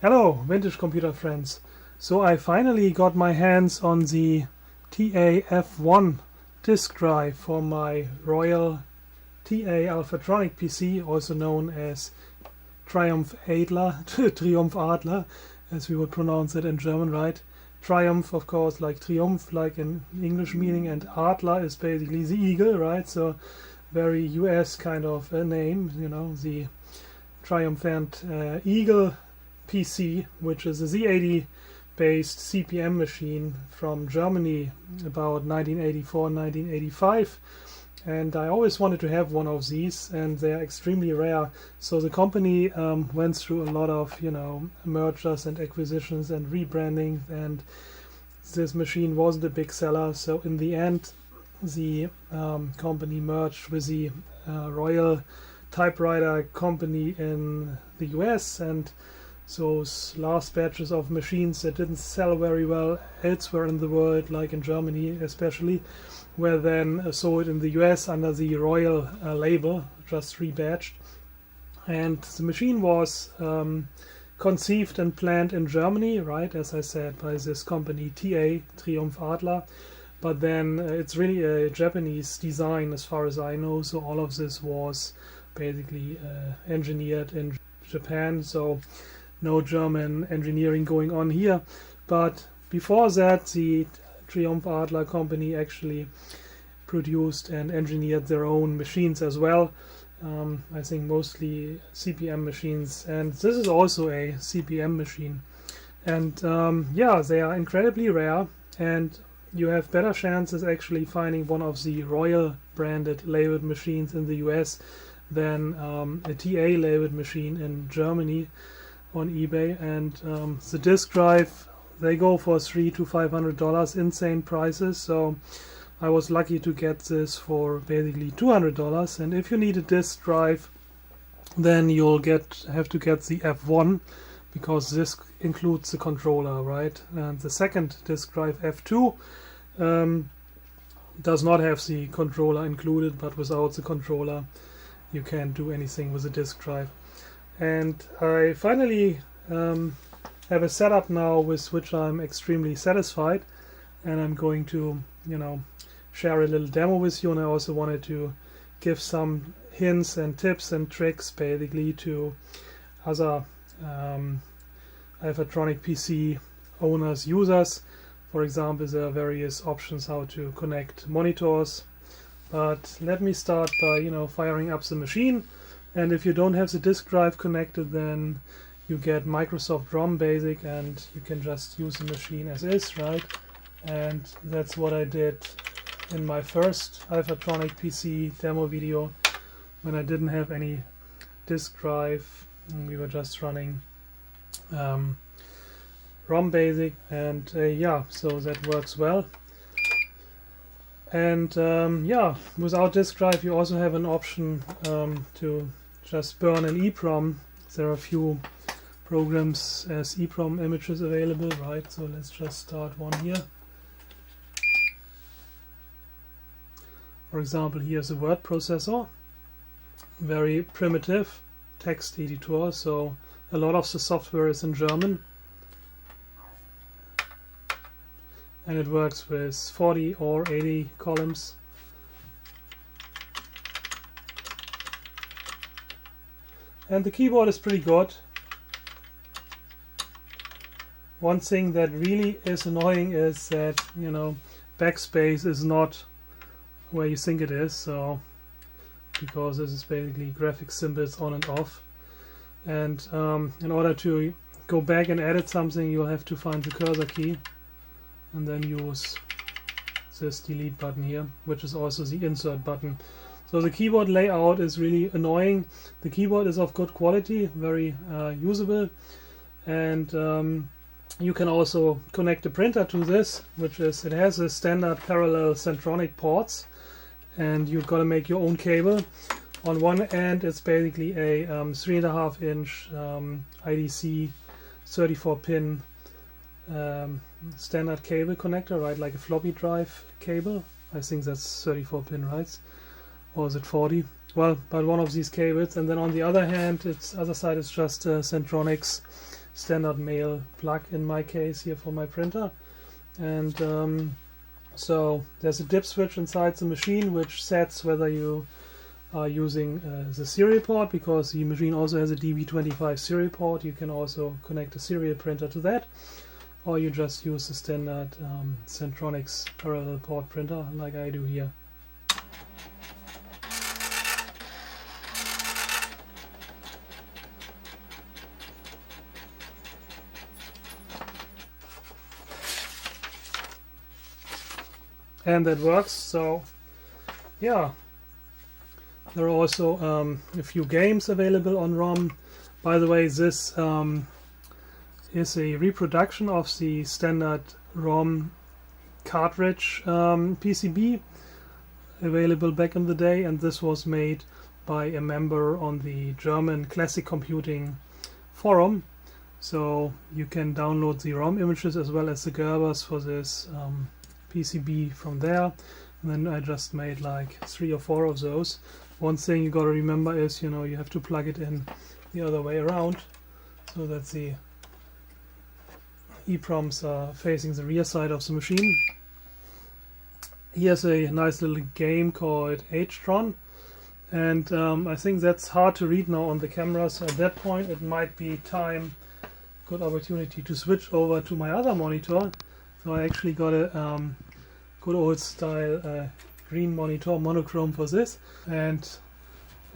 Hello, vintage computer friends. So I finally got my hands on the TAF1 disk drive for my Royal TA Alphatronic PC, also known as Triumph Adler, Triumph Adler, as we would pronounce it in German, right? Triumph, of course, like Triumph, like in English meaning, and Adler is basically the eagle, right? So very US kind of name, you know, the triumphant eagle PC, which is a Z80 based CPM machine from Germany about 1984-1985, and I always wanted to have one of these, and they're extremely rare. So the company went through a lot of, you know, mergers and acquisitions and rebranding, and this machine wasn't a big seller. So in the end, the company merged with the Royal typewriter company in the US, and those last batches of machines that didn't sell very well elsewhere in the world, like in Germany especially, were then sold in the US under the Royal label, just rebadged. And the machine was conceived and planned in Germany, right, as I said, by this company TA, Triumph Adler. But then it's really a Japanese design as far as I know, so all of this was basically engineered in Japan, so no German engineering going on here. But before that, the Triumph Adler company actually produced and engineered their own machines as well. I think mostly CPM machines, and this is also a CPM machine. And yeah, they are incredibly rare, and you have better chances actually finding one of the Royal branded labeled machines in the US than a TA labeled machine in Germany on eBay. And the disk drive, they go for $300 to $500, insane prices. So I was lucky to get this for basically $200. And if you need a disk drive, then you'll have to get the F1, because this includes the controller, right? And the second disk drive, F2, does not have the controller included, but without the controller you can't do anything with the disk drive. And I finally have a setup now with which I'm extremely satisfied, and I'm going to, you know, share a little demo with you. And I also wanted to give some hints and tips and tricks basically to other Alphatronic PC owners, users. For example, there are various options how to connect monitors. But let me start by, you know, firing up the machine. And if you don't have the disk drive connected, then you get Microsoft ROM BASIC, and you can just use the machine as is, right? And that's what I did in my first Alphatronic PC demo video, when I didn't have any disk drive, and we were just running ROM BASIC, and yeah, so that works well. And yeah, without disk drive you also have an option to just burn an EEPROM. There are a few programs as EEPROM images available, right? So let's just start one here. For example, here's a word processor, very primitive text editor, so a lot of the software is in German. And it works with 40 or 80 columns. And the keyboard is pretty good. One thing that really is annoying is that, you know, backspace is not where you think it is, so because this is basically graphic symbols on and off. And in order to go back and edit something, you'll have to find the cursor key and then use this delete button here, which is also the insert button. So the keyboard layout is really annoying. The keyboard is of good quality, very usable, and you can also connect a printer to this, which is, it has a standard parallel Centronic ports, and you've got to make your own cable. On one end it's basically a 3.5 inch IDC 34 pin standard cable connector, right, like a floppy drive cable. I think that's 34 pin, right? Or is it 40? Well, but one of these cables. And then on the other hand, other side is just Centronics standard male plug in my case here for my printer. And so there's a dip switch inside the machine which sets whether you are using the serial port, because the machine also has a DB25 serial port. You can also connect a serial printer to that, or you just use the standard Centronics parallel port printer like I do here. And that works. So yeah, there are also a few games available on ROM. By the way, this is a reproduction of the standard ROM cartridge PCB available back in the day, and this was made by a member on the German classic computing forum. So you can download the ROM images as well as the Gerbers for this PCB from there. And then I just made like 3 or 4 of those. One thing you gotta remember is, you know, you have to plug it in the other way around so that the EPROMs are facing the rear side of the machine. Here's a nice little game called H-Tron, and I think that's hard to read now on the camera, so at that point it might be good opportunity to switch over to my other monitor. So I actually got a good old style green monitor, monochrome, for this, and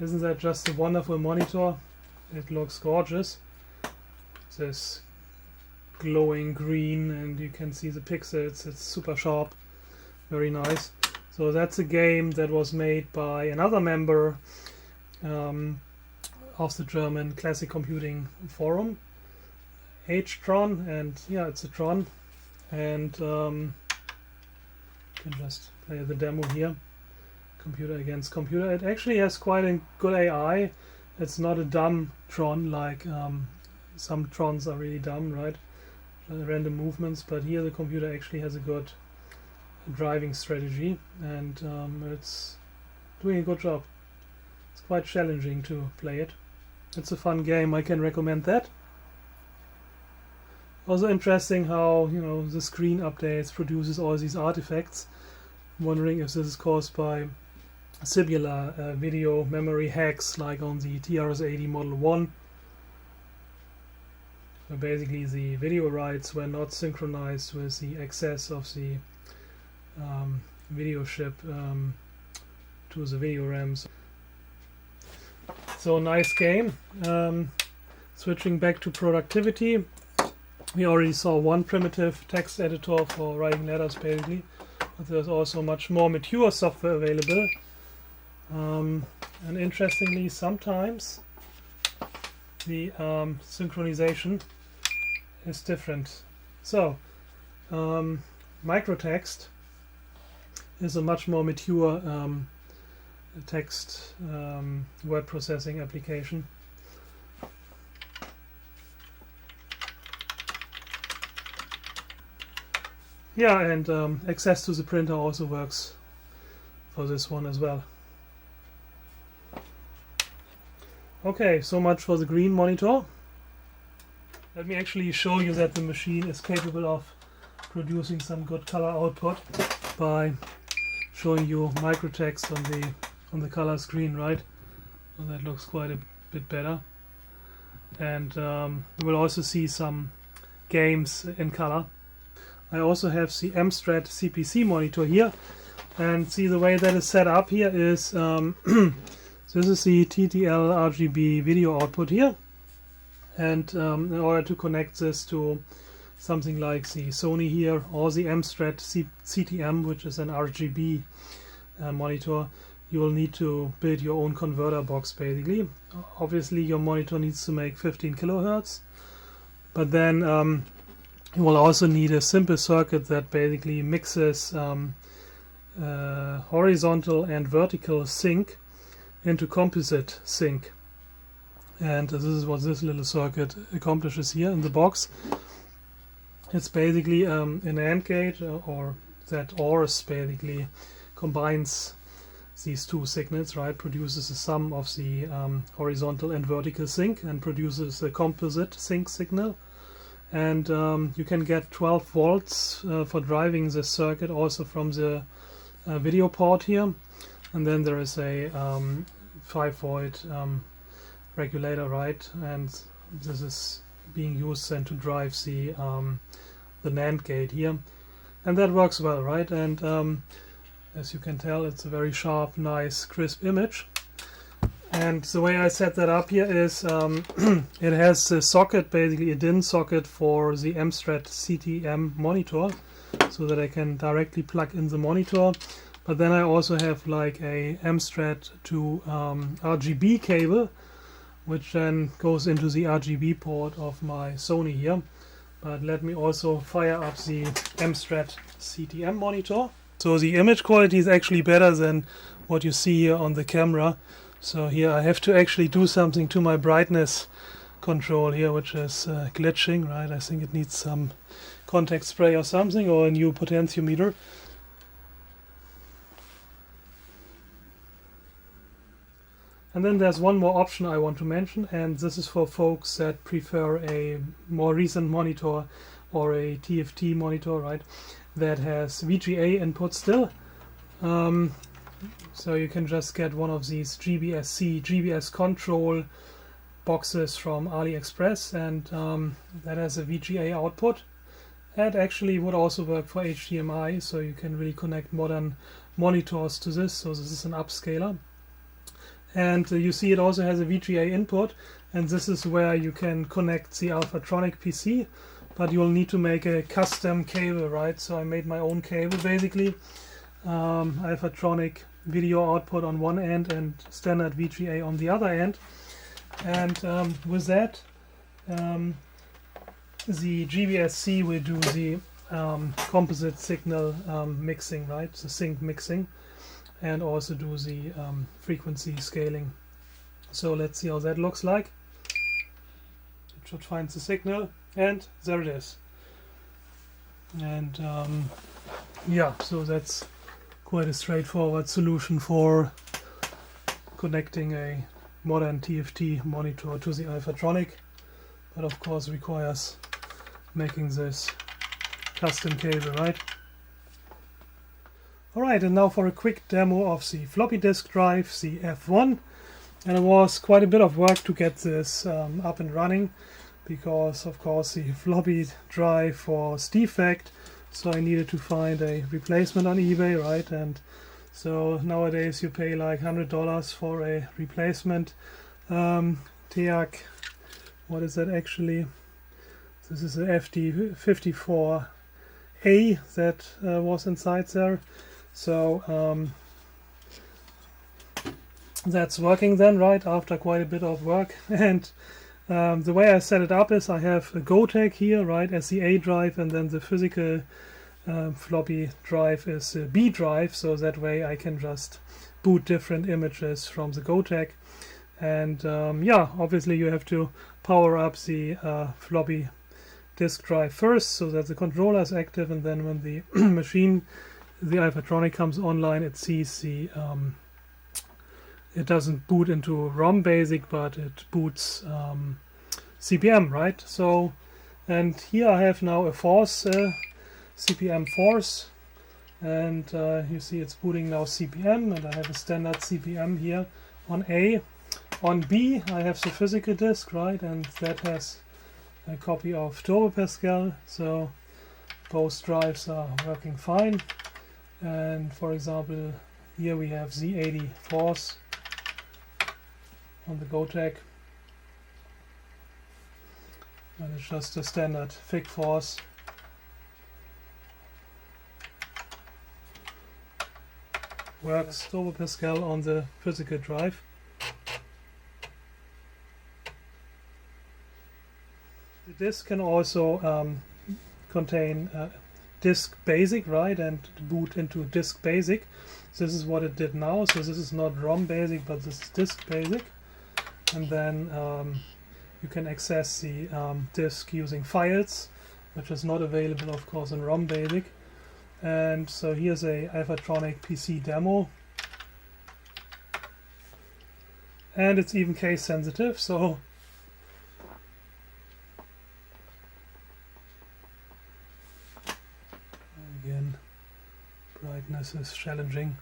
isn't that just a wonderful monitor? It looks gorgeous. This glowing green, and you can see the pixels. It's super sharp, very nice. So that's a game that was made by another member of the German classic computing forum, H-Tron, and yeah, it's a Tron. And you can just play the demo here, computer against computer. It actually has quite a good AI. It's not a dumb Tron like some Trons are really dumb, right? Random movements, but here the computer actually has a good driving strategy, and it's doing a good job. It's quite challenging to play it. It's a fun game, I can recommend that. Also interesting how, you know, the screen updates produces all these artifacts. I'm wondering if this is caused by similar video memory hacks like on the TRS-80 Model 1. So basically the video writes were not synchronized with the access of the video chip to the video RAMs. So nice game. Switching back to productivity. We already saw one primitive text editor for writing letters basically, but there's also much more mature software available. And interestingly, sometimes the synchronization is different. So microtext is a much more mature text word processing application. Yeah, and access to the printer also works for this one as well. Okay, so much for the green monitor. Let me actually show you that the machine is capable of producing some good color output by showing you microtext on the color screen, right? So that looks quite a bit better. And you will also see some games in color. I also have the MStrat CPC monitor here, and see the way that is set up here is this is the TTL RGB video output here, and in order to connect this to something like the Sony here or the MStrat CTM, which is an RGB monitor, you will need to build your own converter box basically. Obviously your monitor needs to make 15 kilohertz, but then you will also need a simple circuit that basically mixes horizontal and vertical sync into composite sync. And this is what this little circuit accomplishes here in the box. It's basically an AND gate, or that ORs basically combines these two signals, right, produces the sum of the horizontal and vertical sync and produces a composite sync signal. And you can get 12 volts for driving this circuit also from the video port here. And then there is a 5-volt regulator, right, and this is being used then to drive the NAND gate here, and that works well, right? And as you can tell, it's a very sharp, nice, crisp image. And the way I set that up here is it has a socket, basically a DIN socket for the MSTRAT CTM monitor, so that I can directly plug in the monitor. But then I also have like a MSTRAT to RGB cable, which then goes into the RGB port of my Sony here. But let me also fire up the MSTRAT CTM monitor. So the image quality is actually better than what you see here on the camera. So here I have to actually do something to my brightness control here, which is glitching, right? I think it needs some contact spray or something, or a new potentiometer. And then there's one more option I want to mention, and this is for folks that prefer a more recent monitor or a TFT monitor, right, that has VGA input still. So you can just get one of these GBS-C, GBS control boxes from AliExpress, and that has a VGA output. That actually would also work for HDMI, so you can really connect modern monitors to this. So this is an upscaler. And you see it also has a VGA input, and this is where you can connect the Alphatronic PC, but you'll need to make a custom cable, right? So I made my own cable basically, Alphatronic video output on one end and standard VGA on the other end. And with that, the GBS-C will do the composite signal mixing, right? The sync mixing, and also do the frequency scaling. So let's see how that looks like. It should find the signal, and there it is. And yeah, so that's quite a straightforward solution for connecting a modern TFT monitor to the Alphatronic, but of course requires making this custom cable, right? Alright, and now for a quick demo of the floppy disk drive, the F1. And it was quite a bit of work to get this up and running, because of course the floppy drive was defect, so I needed to find a replacement on eBay, right? And so nowadays you pay like $100 for a replacement TEAC. What is that actually? This is a FD54A that was inside there. So that's working then, right, after quite a bit of work. And the way I set it up is I have a Gotek here, right, as the A drive, and then the physical floppy drive is a B drive, so that way I can just boot different images from the Gotek. And yeah, obviously you have to power up the floppy disk drive first so that the controller is active, and then when the machine, the Alphatronic, comes online, it sees the it doesn't boot into ROM BASIC, but it boots CPM, right? So, and here I have now a force, CPM force, and you see it's booting now CPM, and I have a standard CPM here on A. On B I have the physical disk, right, and that has a copy of Turbo Pascal, so both drives are working fine. And for example, here we have Z80 force on the Gotek, and it's just a standard FigForth. Works Turbo Pascal on the physical drive. The disk can also contain disk basic, right, and boot into disk basic. This is what it did now. So this is not ROM basic, but this is disk basic. And then you can access the disk using files, which is not available, of course, in ROM basic. And so here's a Alphatronic PC demo. and it's even case sensitive, so again, brightness is challenging.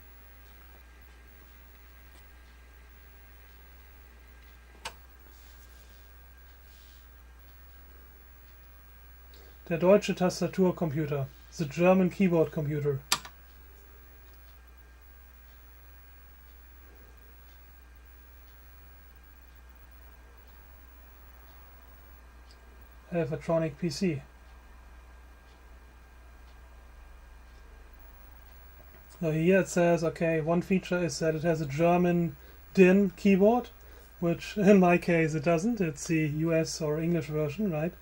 Der deutsche Tastaturcomputer, the German keyboard computer. Alphatronic PC. So here it says, okay, one feature is that it has a German DIN keyboard, which in my case it doesn't. It's the US or English version, right?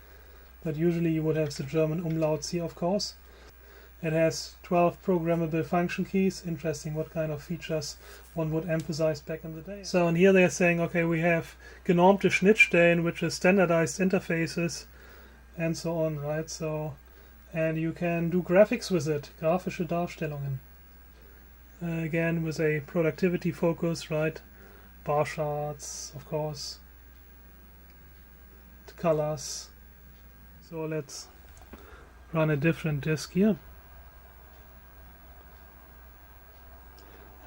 But usually you would have the German umlaut C, of course. It has 12 programmable function keys. Interesting what kind of features one would emphasize back in the day. So and here they're saying, okay, we have genormte Schnittstellen, which is standardized interfaces, and so on, right? So, and you can do graphics with it, grafische Darstellungen. Again, with a productivity focus, right? Bar charts, of course. The colors. So let's run a different disk here.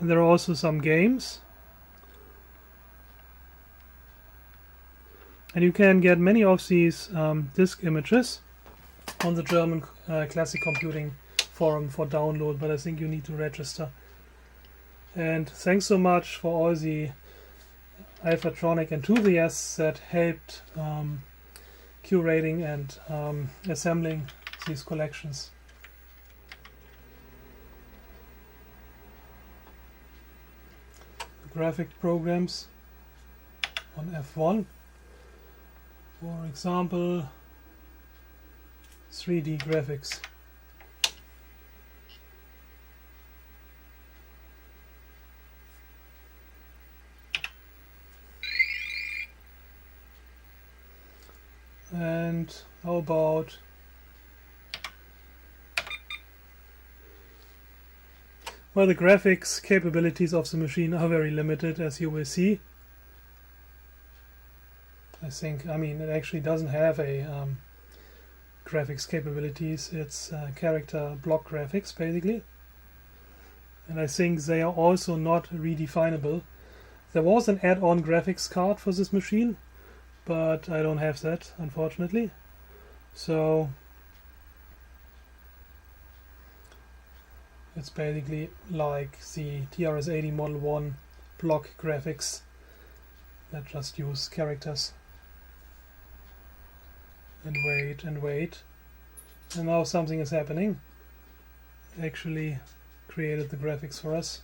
And there are also some games. And you can get many of these disk images on the German Classic Computing forum for download, but I think you need to register. And thanks so much for all the Alphatronic enthusiasts that helped curating and assembling these collections. Graphic programs on F1. For example, 3D graphics. And how about well, the graphics capabilities of the machine are very limited, as you will see. I mean, it actually doesn't have a graphics capabilities. It's character block graphics, basically. And I think they are also not redefinable. There was an add-on graphics card for this machine, but I don't have that, unfortunately. So it's basically like the TRS-80 Model 1 block graphics that just use characters. And wait and wait. And now something is happening. Actually created the graphics for us.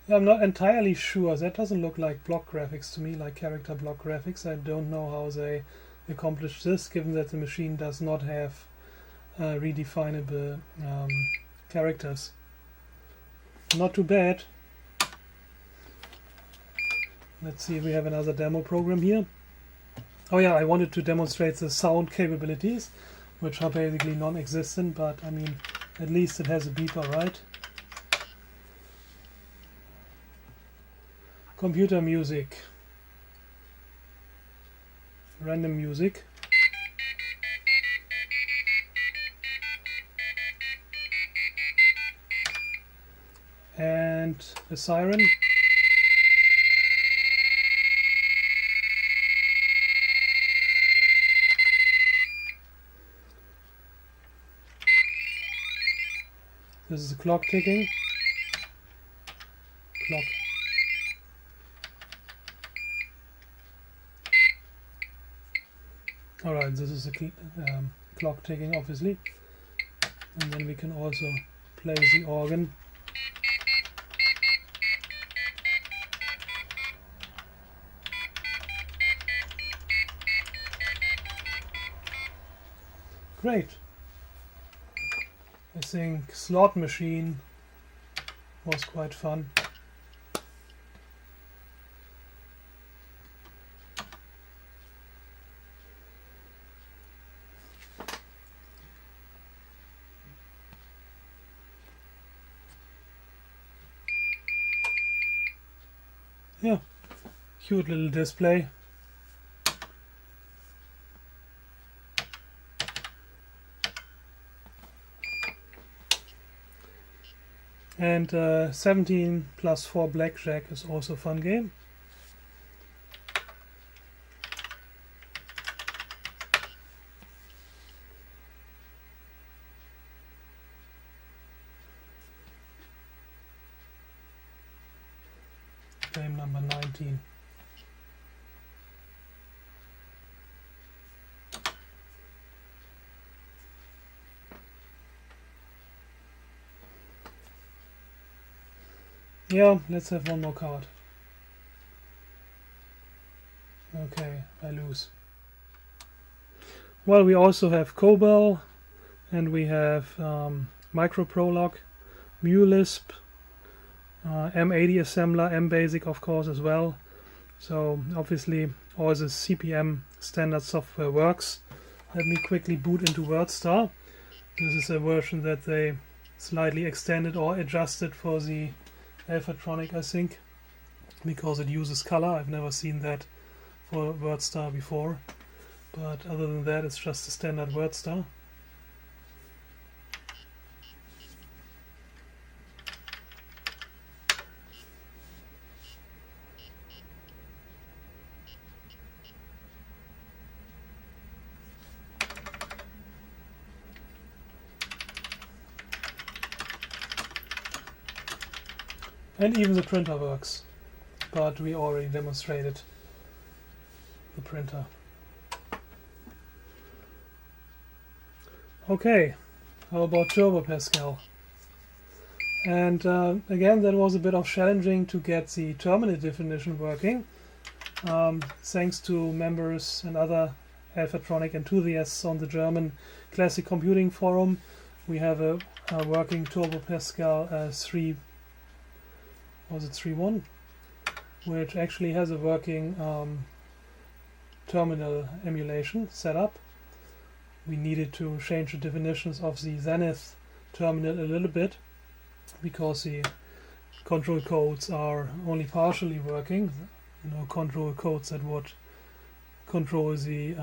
I'm not entirely sure. That doesn't look like block graphics to me, like character block graphics. I don't know how they accomplished this, given that the machine does not have redefinable characters. Not too bad. Let's see if we have another demo program here. Oh yeah, I wanted to demonstrate the sound capabilities, which are basically non-existent, but I mean, at least it has a beeper, right? Computer music. Random music. And a siren. This is the clock ticking. Clock. Alright, this is the clock ticking, obviously. And then we can also play the organ. Great. I think Slot Machine was quite fun. yeah, cute little display. And 17 plus 4 blackjack is also a fun game. Game number 19. Yeah, let's have one more card. Okay, I lose. Well, we also have COBOL, and we have microprolog, MuLisp, M80 assembler, MBasic of course as well. So obviously all the CP/M standard software works. Let me quickly boot into WordStar. This is a version that they slightly extended or adjusted for the Alphatronic, I think, because it uses color. I've never seen that for WordStar before, but other than that it's just a standard WordStar. And even the printer works, but we already demonstrated the printer. Okay, how about Turbo Pascal? And again, that was a bit of challenging to get the terminal definition working. Thanks to members and other Alphatronic enthusiasts on the German Classic Computing Forum, we have a working Turbo Pascal 3.1, which actually has a working terminal emulation setup. We needed to change the definitions of the Zenith terminal a little bit because the control codes are only partially working. You know, control codes that would control the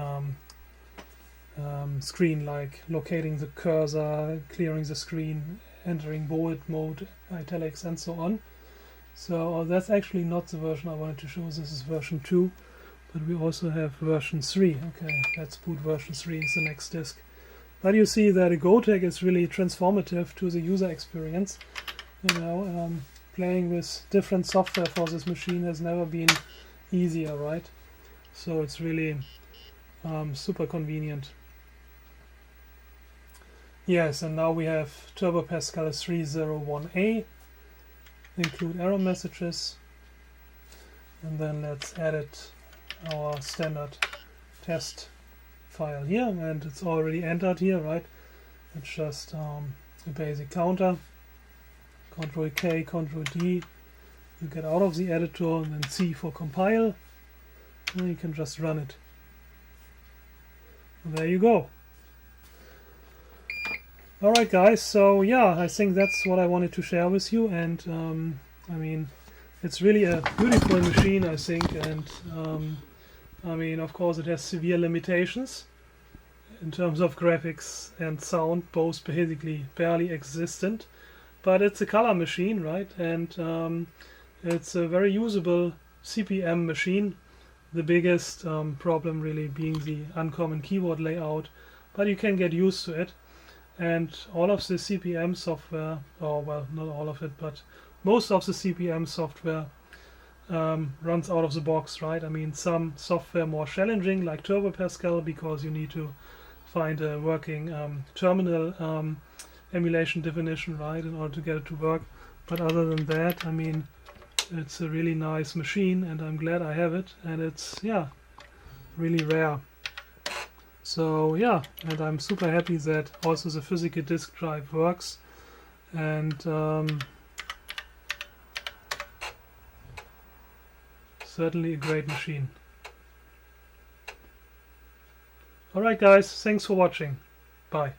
screen, like locating the cursor, clearing the screen, entering bold mode, italics, and so on. So that's actually not the version I wanted to show. This is version 2, but we also have version 3. Okay, let's boot version 3 as the next disk. But you see that a Gotek is really transformative to the user experience. You know, playing with different software for this machine has never been easier, right? So it's really super convenient. Yes, and now we have Turbo Pascal 301A. Include error messages, and then let's edit our standard test file here, and it's already entered here, right? It's just a basic counter. Control K, Control D, you get out of the editor, and then C for compile, and you can just run it. And there you go. Alright guys, so yeah, I think that's what I wanted to share with you, and I mean, it's really a beautiful machine, I think, and I mean, of course it has severe limitations in terms of graphics and sound, both basically barely existent, but it's a color machine, right? And it's a very usable CP/M machine, the biggest problem really being the uncommon keyboard layout, but you can get used to it. And all of the CP/M software, or well, not all of it, but most of the CP/M software runs out of the box, right? I mean, some software more challenging, like Turbo Pascal, because you need to find a working terminal emulation definition, right, in order to get it to work. But other than that, I mean, it's a really nice machine, and I'm glad I have it, and it's, yeah, really rare. So yeah, and I'm super happy that also the physical disk drive works, and certainly a great machine. Alright guys, thanks for watching. Bye.